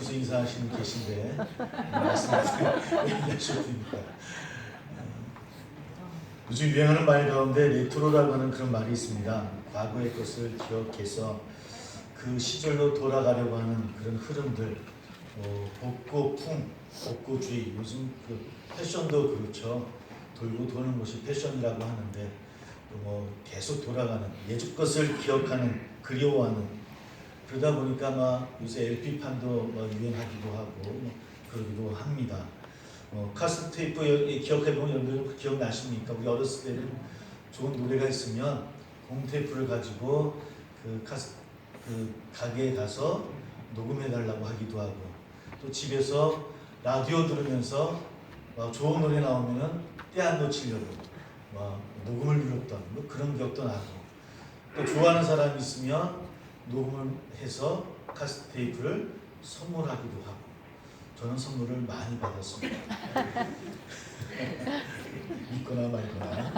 무슨 인사하시는 분 계신데 말씀하셔도 됩니다. 요즘 유행하는 말 가운데 레트로라고 하는 그런 말이 있습니다. 과거의 것을 기억해서 그 시절로 돌아가려고 하는 그런 흐름들, 복고풍, 복고주의, 요즘 그 패션도 그렇죠. 돌고 도는 것이 패션이라고 하는데 계속 돌아가는 예전 것을 기억하는, 그리워하는, 그러다 보니까 요새 LP판도 유행하기도 하고 그러기도 합니다. 카세트 테이프 기억해보면 여러분 기억나십니까? 우리 어렸을 때는 좋은 노래가 있으면 홈테이프를 가지고 그 가게에 가서 녹음해달라고 하기도 하고, 또 집에서 라디오 들으면서 좋은 노래 나오면은 때 안 놓치려고 녹음을 눌렀던 그런 기억도 나고, 또 좋아하는 사람이 있으면 녹음을 해서 카세트 테이프를 선물하기도 하고, 저는 선물을 많이 받았습니다. 믿거나 말거나.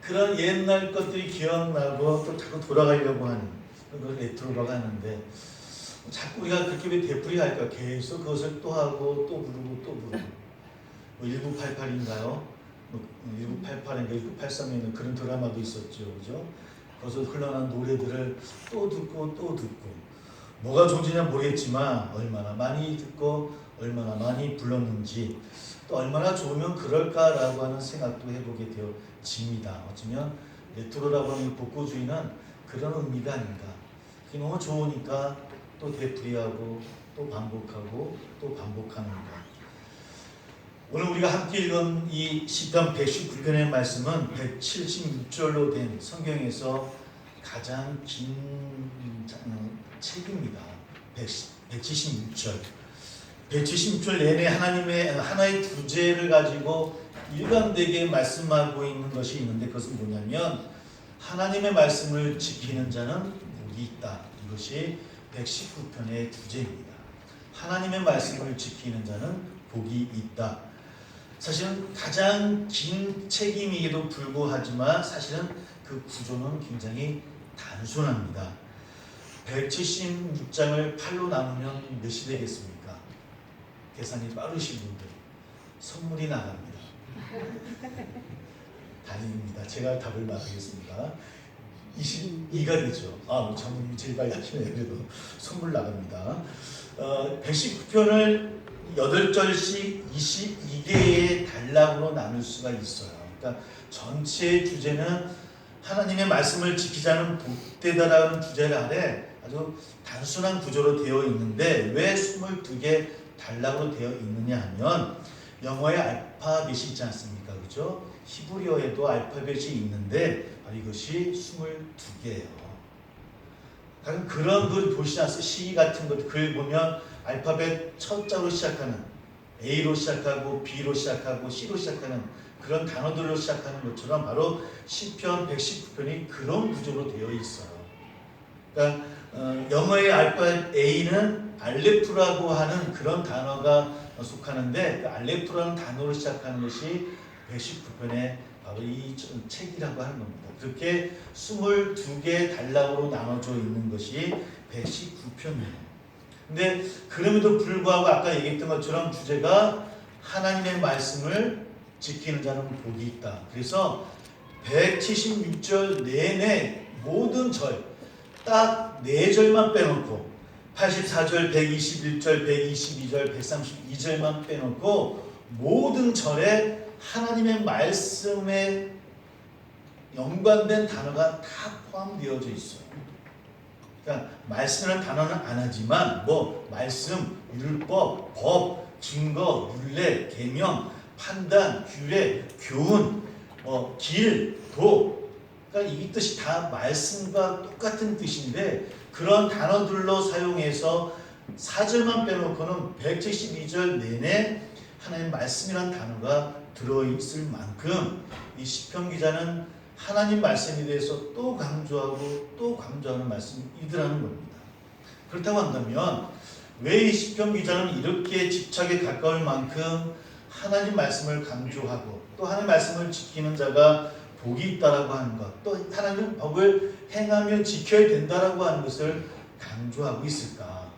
그런 옛날 것들이 기억나고 또 자꾸 돌아가려고 하는 그걸 레트로라고 하는데, 자꾸 우리가 그렇게 왜 되풀이할까? 계속 그것을 또 하고 또 부르고 또 부르고. 1988인가요? 1988인가 1983에는 그런 드라마도 있었죠, 그죠? 거기서 흘러난 노래들을 또 듣고 또 듣고, 뭐가 좋은지는 모르겠지만 얼마나 많이 듣고 얼마나 많이 불렀는지, 또 얼마나 좋으면 그럴까라고 하는 생각도 해보게 되어집니다. 어쩌면 레트로라고 하는 복고주의는 그런 의미가 아닌가. 그게 너무 좋으니까 또 되풀이하고 또 반복하고 또 반복하는 것. 오늘 우리가 함께 읽은 이 시편 119편의 말씀은 176절로 된 성경에서 가장 긴 책입니다. 176절. 176절 내내 하나의 주제를 가지고 일관되게 말씀하고 있는 것이 있는데, 그것은 뭐냐면 하나님의 말씀을 지키는 자는 복이 있다. 이것이 119편의 주제입니다. 하나님의 말씀을 지키는 자는 복이 있다. 사실은 가장 긴 책임이기도 불구하지만 사실은 그 구조는 굉장히 단순합니다. 176장을 8로 나누면 몇이 되겠습니까? 계산이 빠르신 분들 선물이 나갑니다. 다행입니다. 제가 답을 말하겠습니다. 22가 되죠. 장모님이 제일 빨리 하시네요. 그래도 선물 나갑니다. 119편을 8절씩 22개의 단락으로 나눌 수가 있어요. 그러니까 전체 주제는 하나님의 말씀을 지키자는 복되다라는 주제 아래 아주 단순한 구조로 되어 있는데, 왜 22개 단락으로 되어 있느냐 하면 영어의 알파벳이 있지 않습니까? 그죠? 히브리어에도 알파벳이 있는데 이것이 22개예요. 그런 글 보시지 않습니까? 시 같은 것, 글 보면 알파벳 첫 자로 시작하는, A로 시작하고 B로 시작하고 C로 시작하는 그런 단어들로 시작하는 것처럼 바로 시편 119편이 그런 구조로 되어 있어요. 그러니까 영어의 알파벳 A는 알레프라고 하는 그런 단어가 속하는데, 그 알레프라는 단어로 시작하는 것이 119편의 바로 이 책이라고 하는 겁니다. 그렇게 22개 단락으로 나눠져 있는 것이 119편이에요. 근데 그럼에도 불구하고 아까 얘기했던 것처럼 주제가 하나님의 말씀을 지키는 자는 복이 있다. 그래서 176절 내내 모든 절, 딱 4절만 빼놓고 84절, 121절, 122절, 132절만 빼놓고 모든 절에 하나님의 말씀에 연관된 단어가 다 포함되어져 있어요. 그러니까 말씀이라는 단어는 안 하지만 말씀, 율법, 법, 증거, 율례, 계명, 판단, 규례, 교훈, 길, 도, 그러니까 이 뜻이 다 말씀과 똑같은 뜻인데, 그런 단어들로 사용해서 4절만 빼놓고는 172절 내내 하나님의 말씀이라는 단어가 들어있을 만큼 이 시편 기자는 하나님 말씀에 대해서 또 강조하고 또 강조하는 말씀이더라는 겁니다. 그렇다고 한다면 왜 이 시편 기자는 이렇게 집착에 가까울 만큼 하나님 말씀을 강조하고 또 하나님 말씀을 지키는 자가 복이 있다라고 하는 것, 또 하나님 법을 행하며 지켜야 된다라고 하는 것을 강조하고 있을까?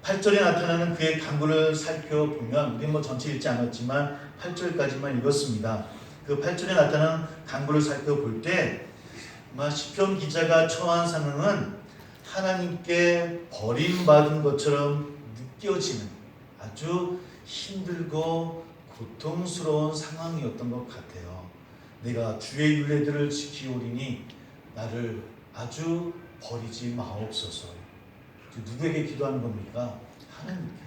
8절에 나타나는 그의 강구를 살펴보면, 우리 전체 읽지 않았지만 8절까지만 읽었습니다. 그 8절에 나타나는 강구를 살펴볼 때 시편 기자가 처한 상황은 하나님께 버림받은 것처럼 느껴지는 아주 힘들고 고통스러운 상황이었던 것 같아요. 내가 주의 율례들을 지키오리니 나를 아주 버리지 마옵소서. 누구에게 기도하는 겁니까? 하나님께.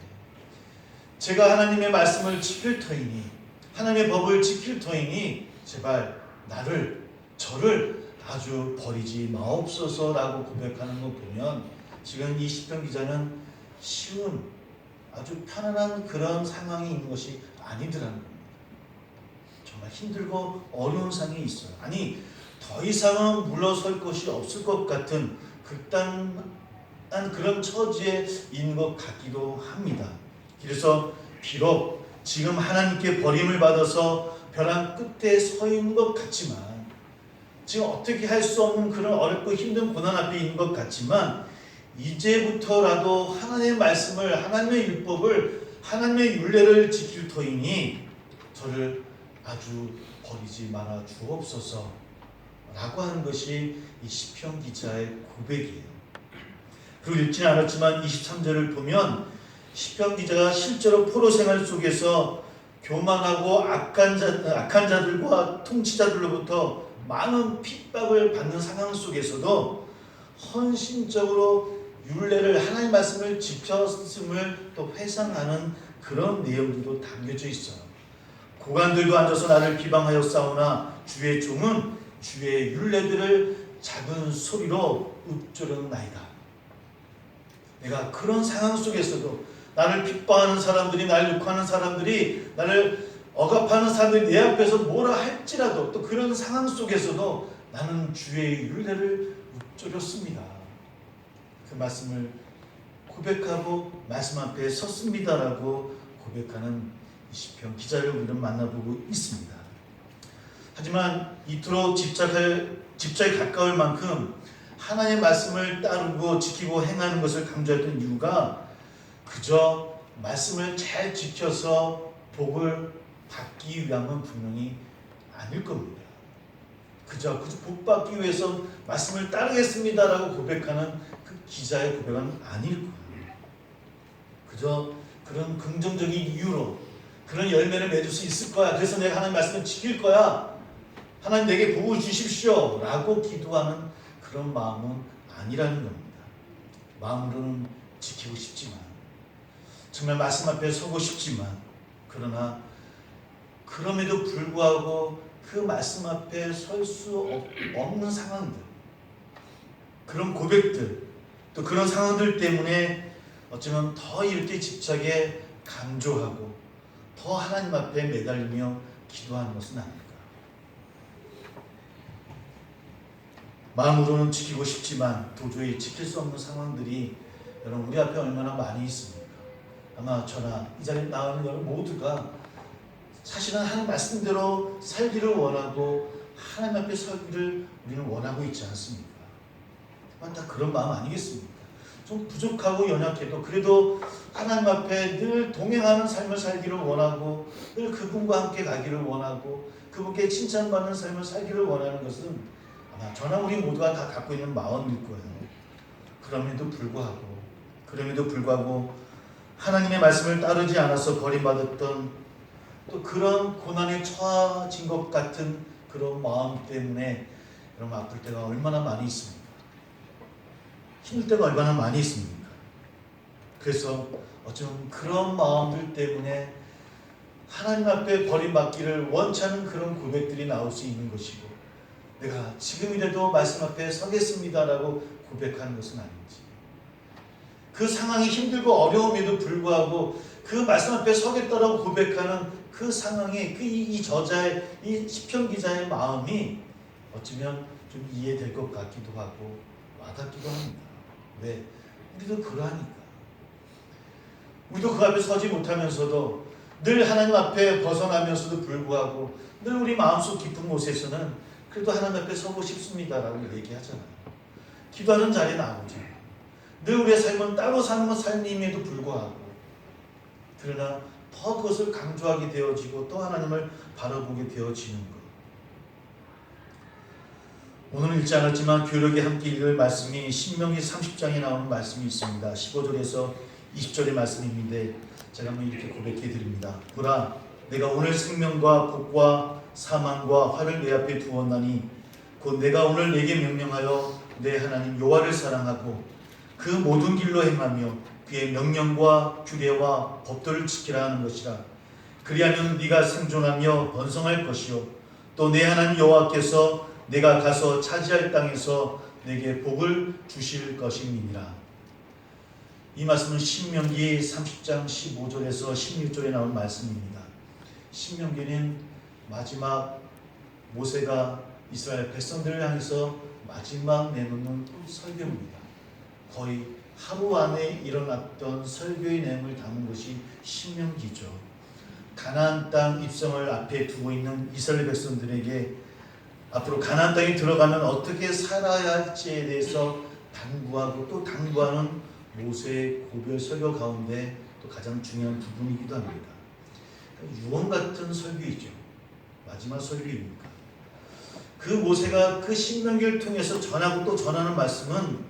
제가 하나님의 말씀을 지킬 터이니, 하나님의 법을 지킬 터이니 제발 저를 아주 버리지 마옵소서라고 고백하는 거 보면 지금 이 시편 기자는 쉬운 아주 편안한 그런 상황이 있는 것이 아니더라는 겁니다. 정말 힘들고 어려운 상황이 있어요. 아니, 더 이상은 물러설 것이 없을 것 같은 극단한 그런 처지에 있는 것 같기도 합니다. 그래서 비록 지금 하나님께 버림을 받아서 벼랑 끝에 서 있는 것 같지만, 지금 어떻게 할 수 없는 그런 어렵고 힘든 고난 앞에 있는 것 같지만, 이제부터라도 하나님의 말씀을, 하나님의 율법을, 하나님의 율례를 지킬 터이니 저를 아주 버리지 말아 주옵소서 라고 하는 것이 이 시편 기자의 고백이에요. 그리고 읽지는 않았지만 23절을 보면 시편 기자가 실제로 포로 생활 속에서 교만하고 악한 자들과 통치자들로부터 많은 핍박을 받는 상황 속에서도 헌신적으로 율례를, 하나님의 말씀을 지켰음을 또 회상하는 그런 내용들도 담겨져 있어요. 고관들도 앉아서 나를 비방하여 싸우나 주의 종은 주의 율례들을 작은 소리로 읊조렸나이다. 내가 그런 상황 속에서도 나를 핍박하는 사람들이, 나를 욕하는 사람들이, 나를 억압하는 사람들이 내 앞에서 뭐라 할지라도, 또 그런 상황 속에서도 나는 주의 율례를 읊조렸습니다. 그 말씀을 고백하고 말씀 앞에 섰습니다라고 고백하는 시편 기자를 우리는 만나보고 있습니다. 하지만 이토록 집착에 가까울 만큼 하나님의 말씀을 따르고 지키고 행하는 것을 강조했던 이유가 그저 말씀을 잘 지켜서 복을 받기 위함은 분명히 아닐 겁니다. 그저 복 받기 위해서 말씀을 따르겠습니다라고 고백하는 그 기자의 고백은 아닐 거예요. 그저 그런 긍정적인 이유로 그런 열매를 맺을 수 있을 거야, 그래서 내가 하나님 말씀을 지킬 거야, 하나님 내게 복을 주십시오 라고 기도하는 그런 마음은 아니라는 겁니다. 마음으로는 지키고 싶지만, 정말 말씀 앞에 서고 싶지만, 그러나 그럼에도 불구하고 그 말씀 앞에 설 수 없는 상황들, 그런 고백들, 또 그런 상황들 때문에 어쩌면 더 이렇게 집착에 강조하고 더 하나님 앞에 매달리며 기도하는 것은 아닐까. 마음으로는 지키고 싶지만 도저히 지킬 수 없는 상황들이 여러분 우리 앞에 얼마나 많이 있습니까? 아마 저나 이 자리에 나오는 여러분 모두가 사실은 하나님 말씀대로 살기를 원하고 하나님 앞에 서기를 우리는 원하고 있지 않습니까? 다 그런 마음 아니겠습니까? 좀 부족하고 연약해도 그래도 하나님 앞에 늘 동행하는 삶을 살기를 원하고, 늘 그분과 함께 가기를 원하고, 그분께 칭찬받는 삶을 살기를 원하는 것은 아마 저나 우리 모두가 다 갖고 있는 마음일 거예요. 그럼에도 불구하고 하나님의 말씀을 따르지 않아서 버림받았던, 또 그런 고난에 처해진 것 같은 그런 마음 때문에 여러분 아플 때가 얼마나 많이 있습니까? 힘들 때가 얼마나 많이 있습니까? 그래서 어쩌면 그런 마음들 때문에 하나님 앞에 버림받기를 원치 않은 그런 고백들이 나올 수 있는 것이고, 내가 지금이라도 말씀 앞에 서겠습니다라고 고백하는 것은 아닌지, 그 상황이 힘들고 어려움에도 불구하고 그 말씀 앞에 서겠다라고 고백하는 그 상황에 이 저자의, 이 시편 기자의 마음이 어쩌면 좀 이해될 것 같기도 하고 와닿기도 합니다. 왜? 우리도 그러하니까. 우리도 그 앞에 서지 못하면서도, 늘 하나님 앞에 벗어나면서도 불구하고 늘 우리 마음속 깊은 곳에서는 그래도 하나님 앞에 서고 싶습니다라고 얘기하잖아요. 기도하는 자리에 나오죠. 늘 우리의 삶은 따로 사는 삶임에도 불구하고 그러나 더 그것을 강조하게 되어지고 또 하나님을 바라보게 되어지는 것. 오늘은 읽지 않았지만 교력에 함께 읽을 말씀이 신명기 30장에 나오는 말씀이 있습니다. 15절에서 20절의 말씀인데 제가 한번 이렇게 고백해 드립니다. 보라, 내가 오늘 생명과 복과 사망과 화를 내 앞에 두었나니 곧 내가 오늘 내게 명령하여 내 하나님 여호와를 사랑하고 그 모든 길로 행하며 그의 명령과 규례와 법도를 지키라 하는 것이라. 그리하면 네가 생존하며 번성할 것이요 또 내 하나님 여호와께서 내가 가서 차지할 땅에서 내게 복을 주실 것임이니라. 이 말씀은 신명기 30장 15절에서 16절에 나온 말씀입니다. 신명기는 마지막 모세가 이스라엘 백성들을 향해서 마지막 내놓는 설교입니다. 거의 하루 안에 일어났던 설교의 내용을 담은 것이 신명기죠. 가나안 땅 입성을 앞에 두고 있는 이스라엘 백성들에게 앞으로 가나안 땅에 들어가면 어떻게 살아야 할지에 대해서 당부하고 또 당부하는 모세의 고별 설교 가운데 또 가장 중요한 부분이기도 합니다. 유언 같은 설교이죠. 마지막 설교입니까? 그 모세가 그 신명기를 통해서 전하고 또 전하는 말씀은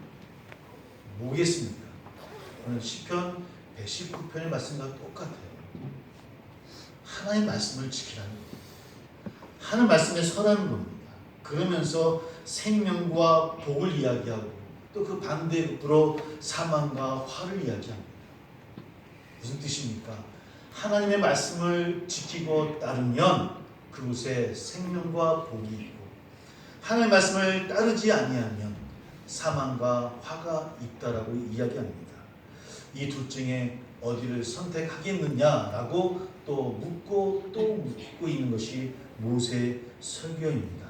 뭐겠습니까? 오늘 시편 119편의 말씀과 똑같아요. 하나님의 말씀을 지키라는 겁니다. 하나님의 말씀에 서라는 겁니다. 그러면서 생명과 복을 이야기하고 또 그 반대로 사망과 화를 이야기합니다. 무슨 뜻입니까? 하나님의 말씀을 지키고 따르면 그곳에 생명과 복이 있고 하나님의 말씀을 따르지 아니하면 사망과 화가 있다라고 이야기합니다. 이 둘 중에 어디를 선택하겠느냐라고 또 묻고 있는 것이 모세의 설교입니다.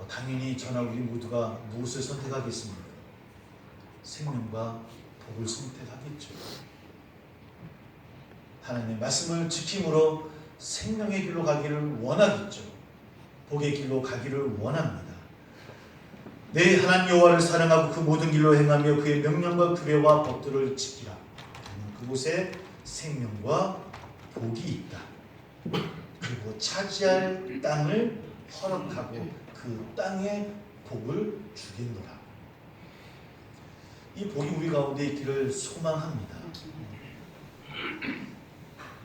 당연히 저나 우리 모두가 무엇을 선택하겠습니까? 생명과 복을 선택하겠죠. 하나님의 말씀을 지킴으로 생명의 길로 가기를 원하겠죠. 복의 길로 가기를 원합니다. 내 하나님 여호와를 사랑하고 그 모든 길로 행하며 그의 명령과 규례와 법도를 지키라. 그곳에 생명과 복이 있다. 그리고 차지할 땅을 허락하고 그 땅에 복을 주겠노라. 이 복이 우리 가운데 있기를 소망합니다.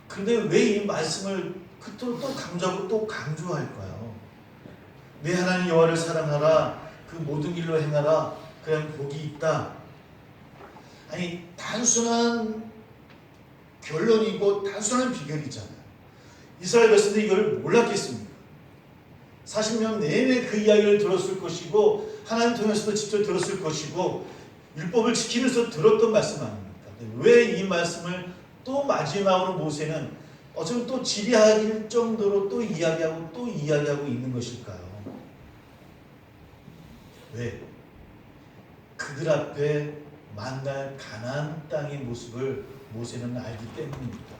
그런데 왜 이 말씀을 그토록 또 강조하고 또 강조할까요? 내 하나님 여호와를 사랑하라. 그 모든 길로 행하라. 그냥 복이 있다. 아니 단순한 결론이고 단순한 비결이잖아요. 이스라엘 백성들이 이걸 몰랐겠습니까? 40년 내내 그 이야기를 들었을 것이고 하나님 통해서도 직접 들었을 것이고 율법을 지키면서 들었던 말씀 아닙니까? 왜 이 말씀을 또 마지막으로 모세는 어쩌면 또 지리할 정도로 또 이야기하고 있는 것일까요? 왜? 그들 앞에 만날 가나안 땅의 모습을 모세는 알기 때문입니다.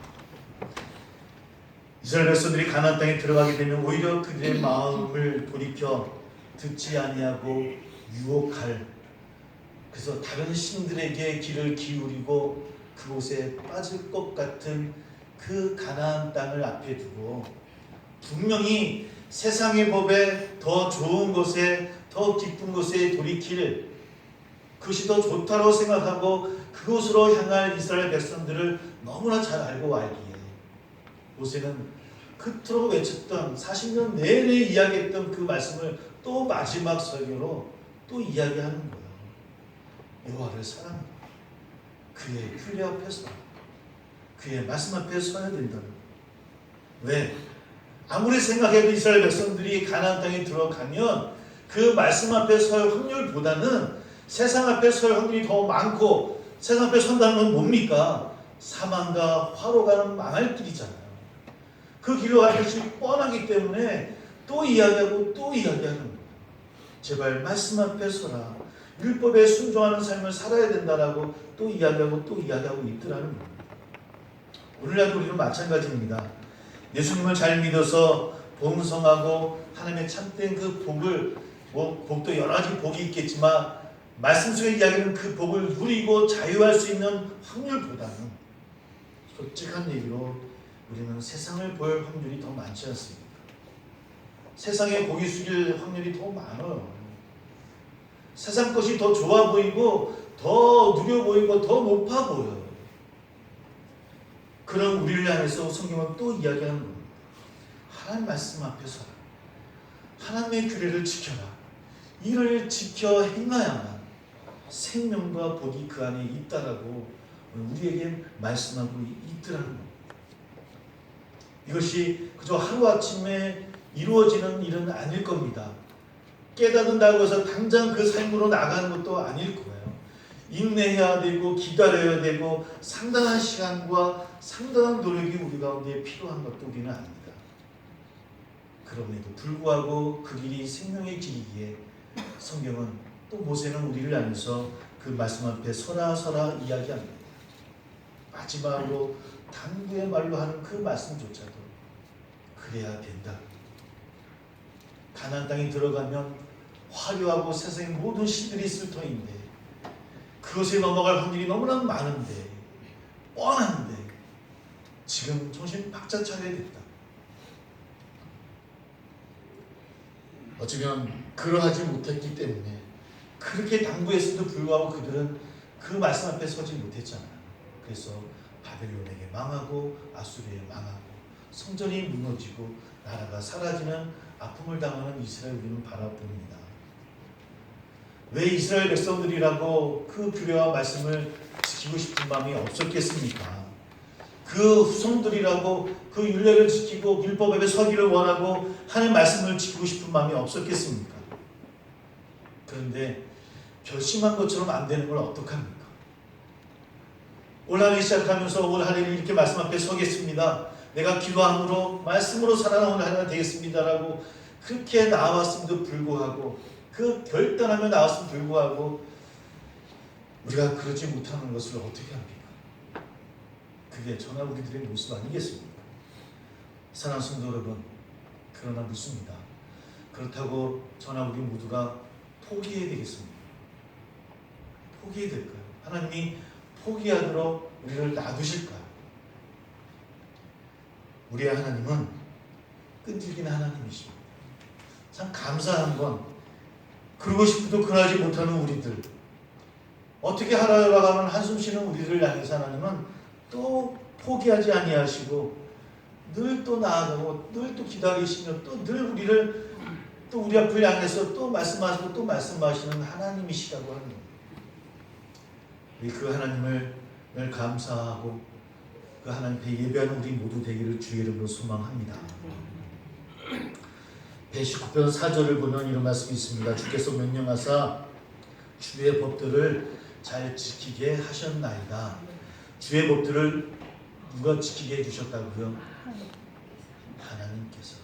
이스라엘 백성들이 가나안 땅에 들어가게 되면 오히려 그들의 마음을 돌이켜 듣지 아니하고 유혹할, 그래서 다른 신들에게 귀를 기울이고 그곳에 빠질 것 같은 그 가나안 땅을 앞에 두고 분명히 세상의 법에 더 좋은 것에 더 기쁜 것에 돌이킬, 그것이 더 좋다고 생각하고 그곳으로 향할 이스라엘 백성들을 너무나 잘 알고 알기에 모세는 그토록 외쳤던 40년 내내 이야기했던 그 말씀을 또 마지막 설교로 또 이야기하는 거예요. 여호와를 사랑하라. 그의 규례 앞에서 그의 말씀 앞에 서야 된다는 거예요. 왜? 아무리 생각해도 이스라엘 백성들이 가나안 땅에 들어가면 그 말씀 앞에 설 확률보다는 세상 앞에 설 확률이 더 많고, 세상 앞에 선다는 건 뭡니까? 사망과 화로 가는 망할 길이잖아요. 그 길로 갈 것이 뻔하기 때문에 또 이야기하고 또 이야기하는 거예요. 제발 말씀 앞에 서라. 율법에 순종하는 삶을 살아야 된다라고 또 이야기하고 있더라는 거예요. 오늘날도 우리는 마찬가지입니다. 예수님을 잘 믿어서 봉성하고 하나님의 참된 그 복을 뭐 복도 여러 가지 복이 있겠지만 말씀 속에 이야기하는 그 복을 누리고 자유할 수 있는 확률보다는 솔직한 얘기로 우리는 세상을 볼 확률이 더 많지 않습니까? 세상에 고개 숙일 확률이 더 많아요. 세상 것이 더 좋아 보이고 더 누려 보이고 더 높아 보여요. 그런 우리를 향해서 성경은 또 이야기하는 겁니다. 하나님 말씀 앞에 서라. 하나님의 규례를 지켜라. 이를 지켜 행하야만 생명과 복이 그 안에 있다라고 우리에게 말씀하고 있더라는 겁니다. 이것이 그저 하루아침에 이루어지는 일은 아닐 겁니다. 깨닫는다고 해서 당장 그 삶으로 나가는 것도 아닐 거예요. 인내해야 되고 기다려야 되고 상당한 시간과 상당한 노력이 우리 가운데 필요한 것도 우리는 압니다. 그럼에도 불구하고 그 길이 생명의 길이기에 성경은 또 모세는 우리를 향해서 그 말씀 앞에 서라 서라 이야기합니다. 마지막으로 당부의 말로 하는 그 말씀조차도 그래야 된다. 가나안 땅에 들어가면 화려하고 세상의 모든 신들이 있을 터인데 그것에 넘어갈 확률이 너무나 많은데 뻔한데 지금 정신 박자 차려야 된다. 어쩌면 그러하지 못했기 때문에 그렇게 당부했음에도 불구하고 그들은 그 말씀 앞에 서지 못했잖아요. 그래서 바벨론에게 망하고 아수르에 망하고 성전이 무너지고 나라가 사라지는 아픔을 당하는 이스라엘 우리는 바라봅니다. 왜 이스라엘 백성들이라고 그 규례와 말씀을 지키고 싶은 마음이 없었겠습니까? 그 후손들이라고 그 율례를 지키고 율법 앞에 서기를 원하고 하나님의 말씀을 지키고 싶은 마음이 없었겠습니까? 그런데 결심한 것처럼 안 되는 걸 어떡합니까? 올 한 해 시작하면서 올 한 해를 이렇게 말씀 앞에 서겠습니다. 내가 기도함으로 말씀으로 살아나오는 한 해가 되겠습니다라고 그렇게 나왔음에도 불구하고 그 결단하며 나왔음에도 불구하고 우리가 그러지 못하는 것을 어떻게 합니까? 그게 저나 우리들의 모습 아니겠습니까? 사랑하는 성도 여러분, 그러나 묻습니다. 그렇다고 저나 우리 모두가 포기해야 되겠습니까? 포기해야 될까요? 하나님이 포기하도록 우리를 놔두실까요? 우리의 하나님은 끈질긴 하나님이십니다. 참 감사한 건 그러고 싶어도 그러지 못하는 우리들, 어떻게 하라고 하면 한숨 쉬는 우리들을 향해서 하나님은 또 포기하지 아니하시고 늘 또 나아가고 늘 또 기다리시며 또 늘 우리를 또 우리 앞을 향해서 또 말씀하시고 또 말씀하시는 하나님이시라고 하는 겁니다. 우리 그 하나님을 늘 감사하고 그 하나님께 예배하는 우리 모두 되기를 주의 이름으로 소망합니다. 119편 4절을 보면 이런 말씀이 있습니다. 주께서 명령하사 주의 법들을 잘 지키게 하셨나이다. 주의 법들을 누가 지키게 해주셨다고요? 하나님께서.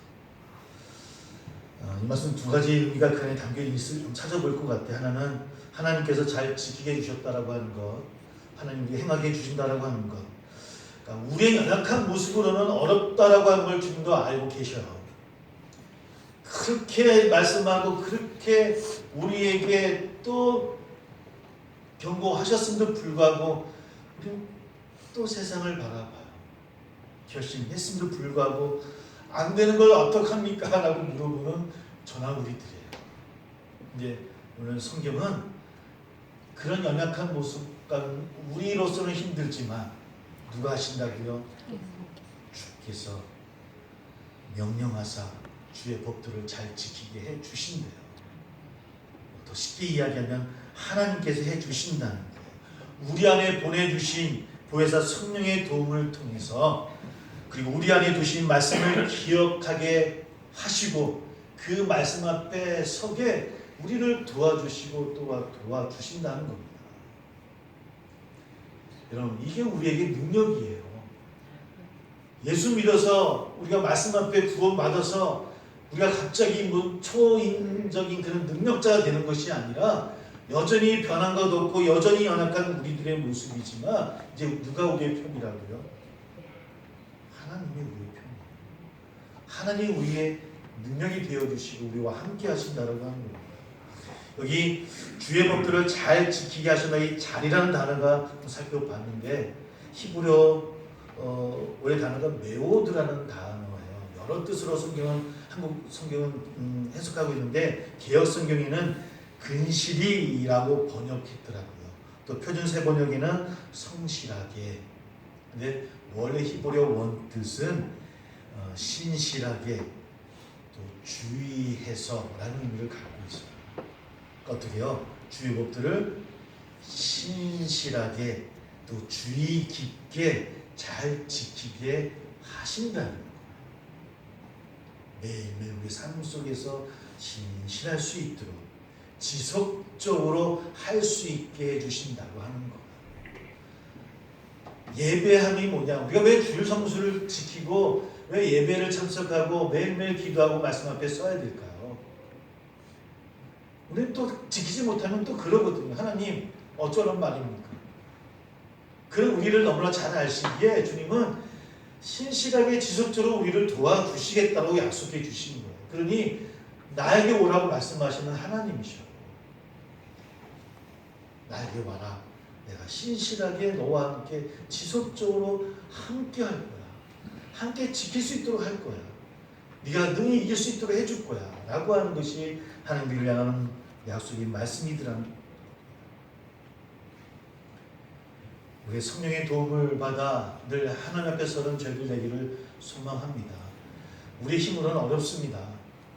이 말씀 두 가지 의미가 그 안에 담겨 있을 좀 찾아볼 것 같아요. 하나는 하나님께서 잘 지키게 해주셨다라고 하는 것, 하나님께 행하게 해주신다라고 하는 것. 그러니까 우리의 연약한 모습으로는 어렵다라고 하는 걸 주님도 알고 계셔요. 그렇게 말씀하고 그렇게 우리에게 또 경고하셨음에도 불구하고 우리는 또 세상을 바라봐요. 결심했음에도 불구하고 안 되는 걸 어떡합니까? 라고 물어보는 저나 우리들이에요. 근데 오늘 성경은 그런 연약한 모습과 우리로서는 힘들지만 누가 하신다고요? 주께서 명령하사 주의 법들을 잘 지키게 해 주신대요. 더 쉽게 이야기하면 하나님께서 해 주신다는 거예요. 우리 안에 보내주신 보혜사 성령의 도움을 통해서 그리고 우리 안에 두신 말씀을 기억하게 하시고 그 말씀 앞에 서게 우리를 도와주시고 도와주신다는 겁니다. 여러분, 이게 우리에게 능력이에요. 예수 믿어서 우리가 말씀 앞에 구원받아서 우리가 갑자기 뭐 초인적인 그런 능력자가 되는 것이 아니라 여전히 변한 것 없고 여전히 연약한 우리들의 모습이지만 이제 누가 우리의 편이라고요? 하나님이 우리의 편이에요. 하나님이 우리의 능력이 되어주시고 우리와 함께 하신다라고 하는 겁니다. 여기 주의 법들을 잘 지키게 하시는 이 잘이라는 단어가 살펴봤는데 히브리어 원래 단어가 메오드라는 단어예요. 여러 뜻으로 한국 성경은 해석하고 있는데 개역 성경에는 근실이라고 번역했더라고요. 또 표준세 번역에는 성실하게. 근데 원래 히브리어 원뜻은 신실하게 또 주의해서라는 의미를 갖고 있어요. 그러니까 어떻게요? 주의 법들을 신실하게 또 주의 깊게 잘 지키게 하신다는 거예요. 매일매일 우리 삶 속에서 신실할 수 있도록 지속적으로 할 수 있게 해주신다고 하는 거예요. 예배함이 뭐냐? 우리가 왜 주일 성수를 지키고 왜 예배를 참석하고 매일매일 기도하고 말씀 앞에 서야 될까요? 우리는 또 지키지 못하면 또 그러거든요. 하나님 어쩌란 말입니까? 그런 우리를 너무나 잘 아시기에 주님은 신실하게 지속적으로 우리를 도와주시겠다고 약속해 주신 거예요. 그러니 나에게 오라고 말씀하시는 하나님이셔. 나에게 와라. 내가 신실하게 너와 함께 지속적으로 함께 할 거야. 함께 지킬 수 있도록 할 거야. 네가 능히 이길 수 있도록 해줄 거야. 라고 하는 것이 하나님을 향하는 약속의 말씀이더랍니다. 우리 성령의 도움을 받아 늘 하나님 앞에 서는 저희들 되기를 소망합니다. 우리 힘으로는 어렵습니다.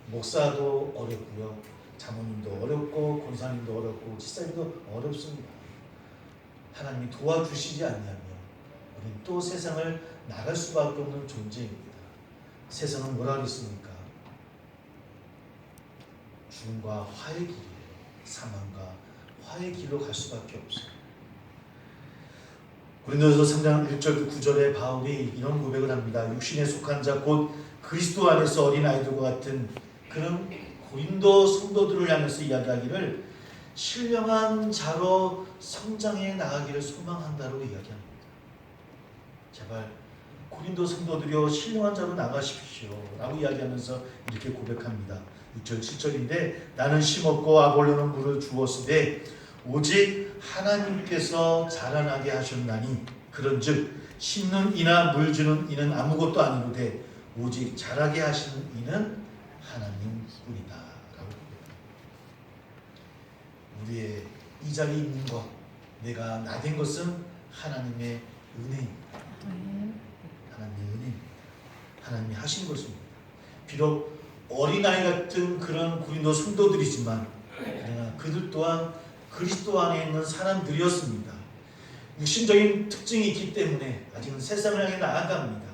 목사도 어렵고요. 장모님도 어렵고 권사님도 어렵고 집사님도 어렵습니다. 하나님이 도와주시지 않냐면 우리는 또 세상을 나갈 수밖에 없는 존재입니다. 세상은 뭐라 그랬습니까? 죽음과 화의 길이에요. 사망과 화의 길로 갈 수밖에 없어요. 고린도서 3장 1절 9절에 바울이 이런 고백을 합니다. 육신에 속한 자 곧 그리스도 안에서 어린 아이들과 같은 그런 고린도 성도들을 향해서 이야기하기를 신령한 자로 성장해 나가기를 소망한다고 이야기합니다. 제발 고린도 성도들이여 신령한 자로 나가십시오 라고 이야기하면서 이렇게 고백합니다. 6절 7절인데 나는 심었고 아볼로는 물을 주었으되 오직 하나님께서 자라나게 하셨나니 그런즉 심는 이나 물 주는 이는 아무것도 아니로되 오직 자라게 하시는 이는 하나님뿐이다 라고 고백합니다. 우리의 이 자리에 있는 것, 내가 나된 것은 하나님의 은혜입니다. 하나님의 은혜입니다. 하나님이 하신 것입니다. 비록 어린아이 같은 그런 고린도 성도들이지만 그러나 그들 또한 그리스도 안에 있는 사람들이었습니다. 육신적인 특징이 있기 때문에 아직은 세상을 향해 나아갑니다.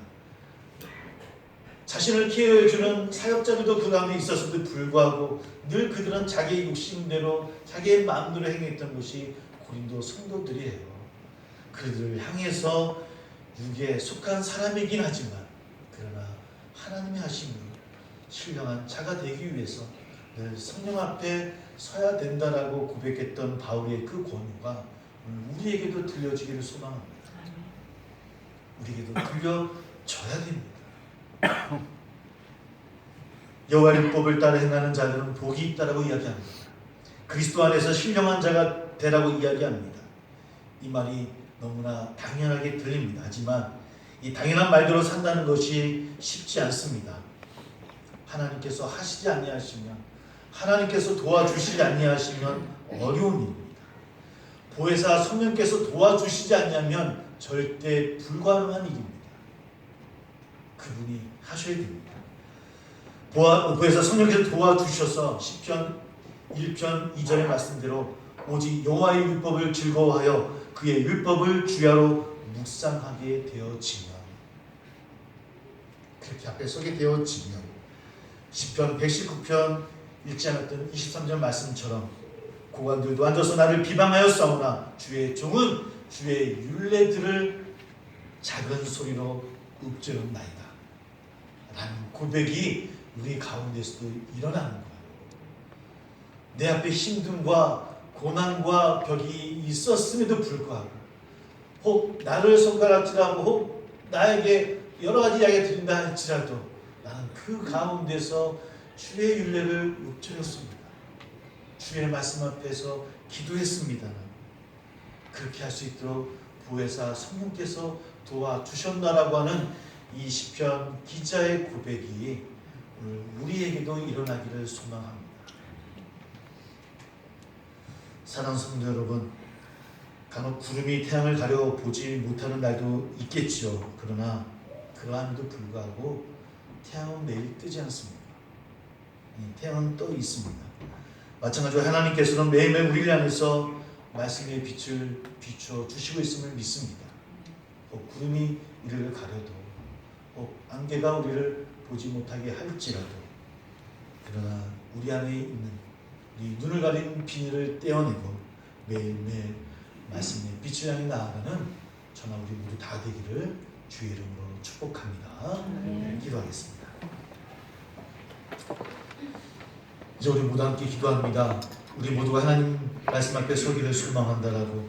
자신을 케어해주는 사역자들도 그 가운데 있었음에도 불구하고 늘 그들은 자기의 욕심대로 자기의 마음대로 행했던 것이 고린도 성도들이에요. 그들을 향해서 육에 속한 사람이긴 하지만 그러나 하나님이 하신 신령한 자가 되기 위해서 늘 성령 앞에 서야 된다라고 고백했던 바울의 그 권유가 우리에게도 들려지기를 소망합니다. 우리에게도 들려져야 됩니다. 여호와의 율법을 따라 행하는 자들은 복이 있다라고 이야기합니다. 그리스도 안에서 신령한 자가 되라고 이야기합니다. 이 말이 너무나 당연하게 들립니다. 하지만 이 당연한 말대로 산다는 것이 쉽지 않습니다. 하나님께서 하시지 아니하시면, 하나님께서 도와주시지 아니하시면 어려운 일입니다. 보혜사 성령께서 도와주시지 않냐면 절대 불가능한 일입니다. 그분이 하셔야 됩니다. 보혜사 성령께서 도와주셔서 시편 1편 2절의 말씀대로 오직 여호와의 율법을 즐거워하여 그의 율법을 주야로 묵상하게 되어지면, 그렇게 앞에 서게 되어지면 시편 119편 읽지 않았던 23절 말씀처럼 고관들도 앉아서 나를 비방하여 싸우나 주의 종은 주의 율례들을 작은 소리로 읊조렸나이다 라는 고백이 우리 가운데서도 일어나는 거예요. 내 앞에 힘듦과 고난과 벽이 있었음에도 불구하고 혹 나를 손가락질하고 혹 나에게 여러 가지 이야기가 들린다 할지라도 나는 그 가운데서 주의 율례를 읊조렸습니다. 주의 말씀 앞에서 기도했습니다. 그렇게 할 수 있도록 보혜사 성령께서 도와주셨나라고 하는 이 시편 기자의 고백이 오늘 우리에게도 일어나기를 소망합니다. 사랑하는 성도 여러분, 간혹 구름이 태양을 가려 보지 못하는 날도 있겠지요. 그러나 그러함에도 불구하고 태양은 매일 뜨지 않습니다. 태양은 떠 있습니다. 마찬가지로 하나님께서는 매일매일 우리를 향해서 말씀의 빛을 비춰 주시고 있음을 믿습니다. 구름이 이를 가려도 안개가 우리를 보지 못하게 할지라도, 그러나 우리 안에 있는 우리 눈을 가린 비닐을 떼어내고 매일매일 말씀의 빛을 향해 나아가는 저나 우리 모두 다 되기를 주의 이름으로 축복합니다. 기도하겠습니다. 이제 우리 모두 함께 기도합니다. 우리 모두가 하나님 말씀 앞에 서기를 소망한다라고,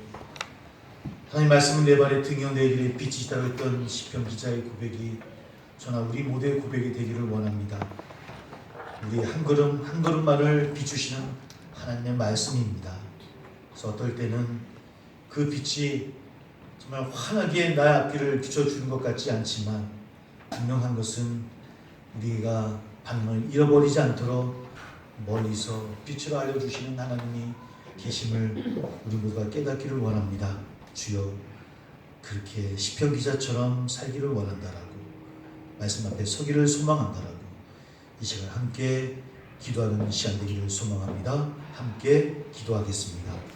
하나님 말씀은 내 발의 등이요 내 길의 빛이시다고 했던 시편 기자의 고백이 저나 우리 모두의 고백이 되기를 원합니다. 우리 한 걸음 한 걸음만을 비추시는 하나님의 말씀입니다. 그래서 어떨 때는 그 빛이 정말 환하게 나의 앞길을 비춰주는 것 같지 않지만, 분명한 것은 우리가 반응을 잃어버리지 않도록 멀리서 빛으로 알려주시는 하나님이 계심을 우리 모두가 깨닫기를 원합니다. 주여, 그렇게 시편 기자처럼 살기를 원한다라고, 말씀 앞에 서기를 소망한다라고, 이 시간 함께 기도하는 시간 되기를 소망합니다. 함께 기도하겠습니다.